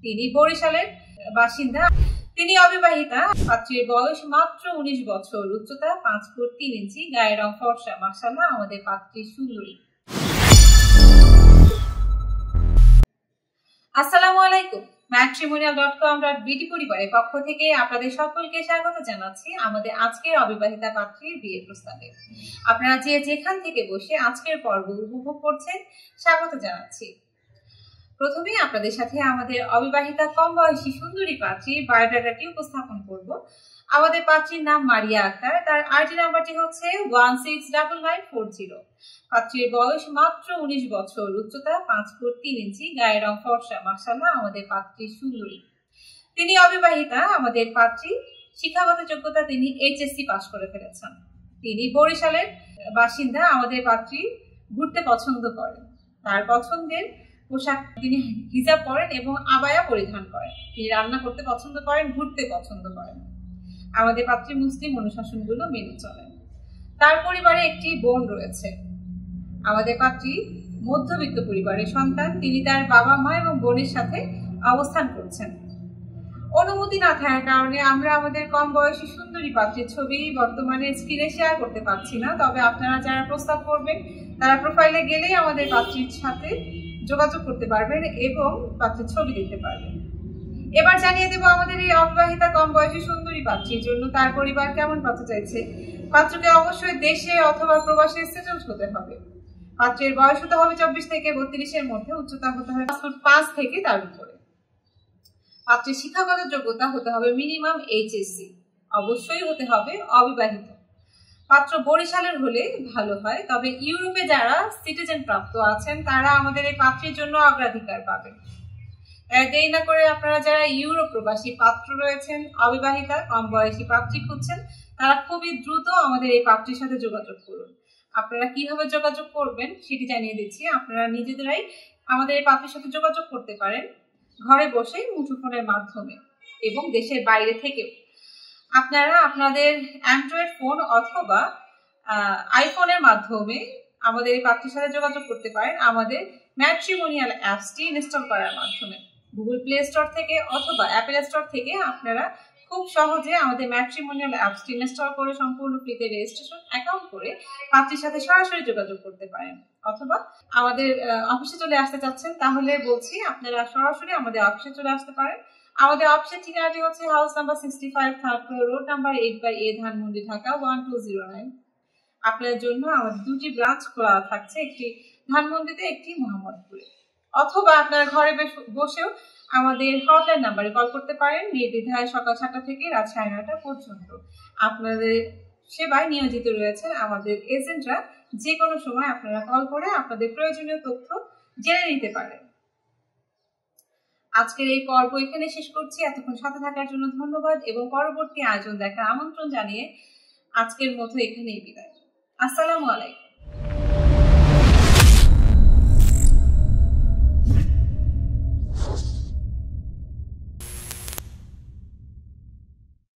তিনি বরিশালের বাসিন্দা। তিনি অবিবাহিতা। পাত্রীর বয়স মাত্র 19 বছর, উচ্চতা 5 ফুট 3 ইঞ্চি, গায়ের রং ফর্সা। মাশাআল্লাহ, আমাদের পাত্রী সুন্দরী। আসসালামু আলাইকুম। matrimonial.com.bt পরিবারের পক্ষ থেকে আপনাদের সকলকে স্বাগত জানাচ্ছি আমাদের আজকের অবিবাহিতা পাত্রীর বিয়ে প্রস্তাবে। আপনারা যে যেখান থেকে বসে আজকের পর্ব উপভোগ করছেন, স্বাগত জানাচ্ছি। প্রথমেই আপনাদের সাথে আমাদের অবিবাহিতা কম বয়সী সুন্দরী পাত্রীর বায়োডাটাটি উপস্থাপন করব। আমাদের পাত্রীর নাম মারিয়া আক্তার। তার আইডি নাম্বারটি হচ্ছে 169940। পাত্রীর বয়স মাত্র 19 বছর, উচ্চতা 5 ফুট 3 ইঞ্চি, গায়ের রং ফর্সা। মাশাআল্লাহ, আমাদের পাত্রী সুন্দরী। তিনি অবিবাহিতা। আমাদের পাত্রী শিক্ষাগত যোগ্যতা তিনি এইচএসসি পাস করে ফেলেছেন। তিনি বরিশালের বাসিন্দা। আমাদের পাত্রী ঘুরতে পছন্দ করেন। তার পছন্দের পোশাক তিনি হিজাব পরেন এবং আবায়া পরিধান করেন। তিনি রান্না করতে পছন্দ করেন, ঘুরতে পছন্দ করেন। আমাদের পাত্রী মুসলিম অনুশাসনগুলো মেনে চলেন। তার পরিবারে একটি বোন রয়েছে। আমাদের পাত্রী মধ্যবিত্ত পরিবারের সন্তান। তিনি তার বাবা মা এবং বোনের সাথে অবস্থান করছেন। অনুমতি না থাকার কারণে আমরা আমাদের কম বয়সী সুন্দরী পাত্রীর ছবি বর্তমানে স্ক্রিনে শেয়ার করতে পারছি না। তবে আপনারা যারা প্রস্তাব করবেন তারা প্রোফাইলে গেলেই আমাদের পাত্রীর সাথে যোগাযোগ করতে পারবেন এবং পাত্রীর ছবি দেখতে পারবেন। এবার জানিয়ে দেব আমাদের এই অবিবাহিতা কম বয়সী সুন্দরী পাত্রীর জন্য তার পরিবার কেমন পাত্র চাইছে। পাত্রকে অবশ্যই দেশে অথবা প্রবাসে সেটেলড হতে হবে। পাত্রের বয়স হতে হবে 24 থেকে 32-এর মধ্যে, উচ্চতা হতে হবে 5 থেকে তার উপরে। পাত্রের শিক্ষাগত যোগ্যতা হতে হবে মিনিমাম এইচএসসি। অবশ্যই হতে হবে অবিবাহিত। পাত্র বরিশালের হলে ভালো হয়। তবে ইউরোপে যারা সিটিজেন প্রাপ্ত আছেন তারা আমাদের এই পাত্রের জন্য অগ্রাধিকার পাবেন। দেরি না করে আপনারা যারা ইউরোপ প্রবাসী পাত্র রয়েছেন, অবিবাহিতা কম বয়সী পাত্রী খুঁজছেন, তারা খুবই দ্রুত আমাদের এই পাত্রীর সাথে যোগাযোগ করুন। আপনারা কিভাবে যোগাযোগ করবেন সেটি জানিয়ে দিচ্ছি। আপনারা নিজেদেরাই আমাদের এই পাত্রীর সাথে যোগাযোগ করতে পারেন ঘরে বসে মুঠোফোনের মাধ্যমে এবং দেশের বাইরে থেকেও। আপনারা আপনাদের অ্যান্ড্রয়েড ফোন অথবা আইফোনের মাধ্যমে আমাদের এই পাত্রীর সাথে যোগাযোগ করতে পারেন আমাদের ম্যাট্রিমোনিয়াল অ্যাপসটি ইনস্টল করার মাধ্যমে। গুগল প্লে স্টোর থেকে অথবা অ্যাপেল স্টোর থেকে আপনারা খুব সহজে আমাদের ম্যাট্রিমোনিয়াল অ্যাপসটি ইনস্টল করে সম্পূর্ণ ফ্রিতে রেজিস্ট্রেশন অ্যাকাউন্ট করে পাত্রীর সাথে সরাসরি যোগাযোগ করতে পারেন। অথবা আমাদের অফিসে চলে আসতে চাচ্ছেন তাহলে বলছি আপনারা সরাসরি আমাদের অফিসে চলে আসতে পারেন। আমাদের অফিসের ঠিকানাটি হচ্ছে house number 65, third floor, road number 8/A, Dhanmondi, Dhaka 1209। আপনার জন্য আমাদের 2টি ব্রাঞ্চ খোলা থাকছে, একটি ধানমন্ডিতে, একটি মোহাম্মদপুরে। অথবা আপনারা ঘরে বসেও আমাদের হটলাইন নাম্বারে কল করতে পারেন নির্দ্বিধায় সকাল 7টা থেকে রাত 9:30 পর্যন্ত। আপনাদের সেবায় নিয়োজিত রয়েছেন আমাদের এজেন্টরা। যে কোনো সময় আপনারা কল করে আপনাদের প্রয়োজনীয় তথ্য জেনে নিতে পারেন। আজকের এই পর্ব এখানে শেষ করছি। এতক্ষণ সাথে থাকার জন্য ধন্যবাদ এবং পরবর্তী আয়োজন দেখার আমন্ত্রণ জানিয়ে আজকের মতো এখানেই বিদায়। আসসালামু আলাইকুম।